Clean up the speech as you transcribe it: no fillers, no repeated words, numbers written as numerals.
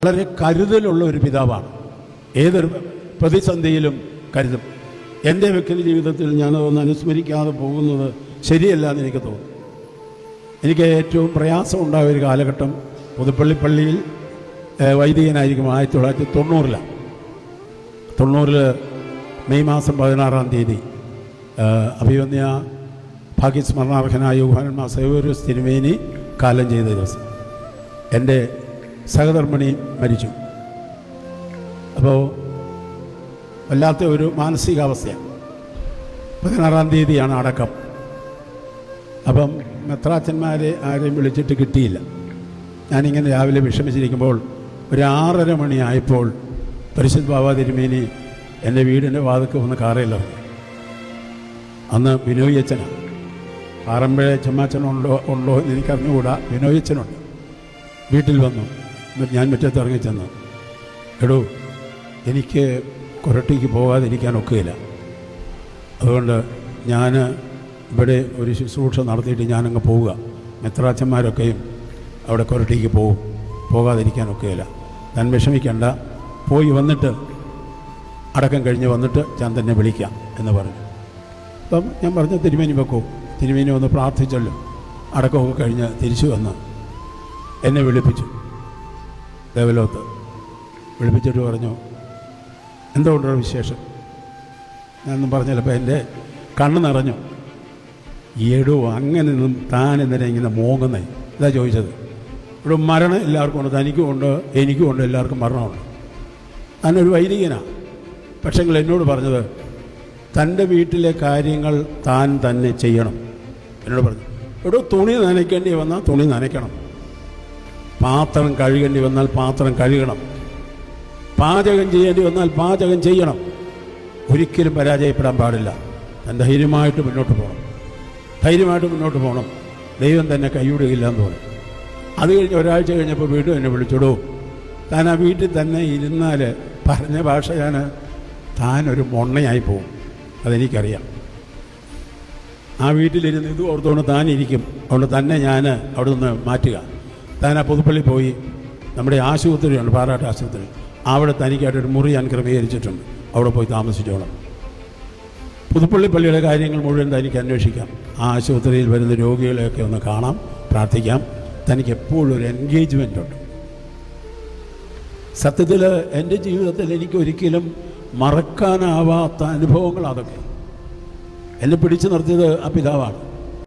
വളരെ കരുതലുള്ള ഒരു പിതാവാണ്. ഏതൊരു പ്രതിസന്ധിയിലും കരുതും. എൻ്റെ വ്യക്തി ജീവിതത്തിൽ ഞാനതൊന്ന് അനുസ്മരിക്കാതെ പോകുന്നത് ശരിയല്ല എന്ന് എനിക്ക് തോന്നുന്നു. എനിക്ക് ഏറ്റവും പ്രയാസമുണ്ടായ ഒരു കാലഘട്ടം പുതുപ്പള്ളി പള്ളിയിൽ വൈദികനായിരിക്കും 1990 മെയ് മാസം 16 അഭിവന്യ ഭാഗ്യസ്മരണാർഹനായ യോഹന്നാൻ മാർ സേവ്യറിയോസ് തിരുമേനി കാലം ചെയ്ത ദിവസം എൻ്റെ സഹധർമ്മിണി മരിച്ചു. അപ്പോൾ വല്ലാത്ത ഒരു മാനസികാവസ്ഥയാണ്. 16 അടക്കം. അപ്പം മെത്രാച്ചന്മാരെ ആരെയും വിളിച്ചിട്ട് കിട്ടിയില്ല. ഞാനിങ്ങനെ രാവിലെ വിഷമിച്ചിരിക്കുമ്പോൾ ഒരു 6:30 മണിയായപ്പോൾ പരിശുദ്ധ ബാബാ തിരുമേനി എൻ്റെ വീടിൻ്റെ വാതിൽക്ക് വന്ന് കാറയിലിറങ്ങി. അന്ന് ബിനോയച്ചനാണ്. പാറമ്പഴ ചമ്മാച്ചനുണ്ടോ എന്ന് എനിക്കറിഞ്ഞുകൂടാ. ബിനോയച്ചനുണ്ട്. വീട്ടിൽ വന്നു. ഞാൻ മുറ്റത്ത് ഇറങ്ങിച്ചെന്നു. എടോ, എനിക്ക് കൊരട്ടിക്ക് പോകാതിരിക്കാൻ ഒക്കുകയില്ല. അതുകൊണ്ട് ഞാൻ ഇവിടെ ഒരു ശുശ്രൂഷ നടത്തിയിട്ട് ഞാനങ്ങ് പോവുക. മെത്രാച്ചന്മാരൊക്കെയും അവിടെ കൊരട്ടിക്ക് പോകാതിരിക്കാൻ ഒക്കുകയില്ല. താൻ വിഷമിക്കേണ്ട, പോയി വന്നിട്ട് അടക്കം കഴിഞ്ഞ് വന്നിട്ട് ഞാൻ തന്നെ വിളിക്കാം എന്ന് പറഞ്ഞു. അപ്പം ഞാൻ പറഞ്ഞു, തിരുമേനി വെക്കൂ. തിരുമേനി ഒന്ന് പ്രാർത്ഥിച്ചല്ലോ. അടക്കമൊക്കെ കഴിഞ്ഞ് തിരിച്ചു വന്ന് എന്നെ വിളിപ്പിച്ചു. ദേവലോകത്ത് വിളിപ്പിച്ചിട്ട് പറഞ്ഞു, എന്തുകൊണ്ടോ വിശേഷം? ഞാനൊന്നും പറഞ്ഞില്ലപ്പോൾ എൻ്റെ കണ്ണ് നിറഞ്ഞു. ഏടോ, അങ്ങനെ നിന്നും താൻ എന്തിനാ ഇങ്ങനെ മോങ്ങുന്നേ? ഇതാ ചോദിച്ചത്. ഇവിടെ മരണം എല്ലാവർക്കും ഉണ്ട്, തനിക്കും ഉണ്ട്, എനിക്കും ഉണ്ട്, എല്ലാവർക്കും മരണമുണ്ട്. താനൊരു വൈദികനാണ്. പക്ഷേ എന്നോട് പറഞ്ഞത് തൻ്റെ വീട്ടിലെ കാര്യങ്ങൾ താൻ തന്നെ ചെയ്യണം. എന്നോട് പറഞ്ഞു, എടോ, തുണി നനയ്ക്കേണ്ടി വന്നാൽ തുണി നനയ്ക്കണം, പാത്രം കഴുകേണ്ടി വന്നാൽ പാത്രം കഴുകണം, പാചകം ചെയ്യേണ്ടി വന്നാൽ പാചകം ചെയ്യണം. ഒരിക്കലും പരാജയപ്പെടാൻ പാടില്ല. താൻ ധൈര്യമായിട്ട് മുന്നോട്ട് പോകണം. ദൈവം തന്നെ കൈവിടുകയില്ല എന്ന് തോന്നി. അത് കഴിഞ്ഞ് ഒരാഴ്ച കഴിഞ്ഞപ്പോൾ വീണ്ടും എന്നെ വിളിച്ചിടൂ. താൻ ആ വീട്ടിൽ തന്നെ ഇരുന്നാൽ പറഞ്ഞ ഭാഷ താനൊരു മൊണ്ണയായി പോകും. അതെനിക്കറിയാം. ആ വീട്ടിലിരുന്ന് ഇത് ഓർത്തുകൊണ്ട് താനിരിക്കും. അതുകൊണ്ട് തന്നെ ഞാൻ അവിടെ നിന്ന് മാറ്റുക. താൻ ആ പുതുപ്പള്ളി പോയി, നമ്മുടെ ആശുപത്രിയുണ്ട്, പാറാട്ട് ആശുപത്രി, അവിടെ തനിക്കായിട്ടൊരു മുറി ഞാൻ ക്രമീകരിച്ചിട്ടുണ്ട്. അവിടെ പോയി താമസിച്ചോളാം. പുതുപ്പള്ളി പള്ളിയുടെ കാര്യങ്ങൾ മുഴുവൻ തനിക്ക് അന്വേഷിക്കാം. ആ ആശുപത്രിയിൽ വരുന്ന രോഗികളെയൊക്കെ ഒന്ന് കാണാം, പ്രാർത്ഥിക്കാം. തനിക്ക് എപ്പോഴും ഒരു എൻഗേജ്മെൻ്റ് ഉണ്ട്. സത്യത്തിൽ എൻ്റെ ജീവിതത്തിൽ എനിക്കൊരിക്കലും മറക്കാനാവാത്ത അനുഭവങ്ങൾ അതൊക്കെ. എന്നെ പിടിച്ചു നിർത്തിയത് ആ പിതാവാണ്.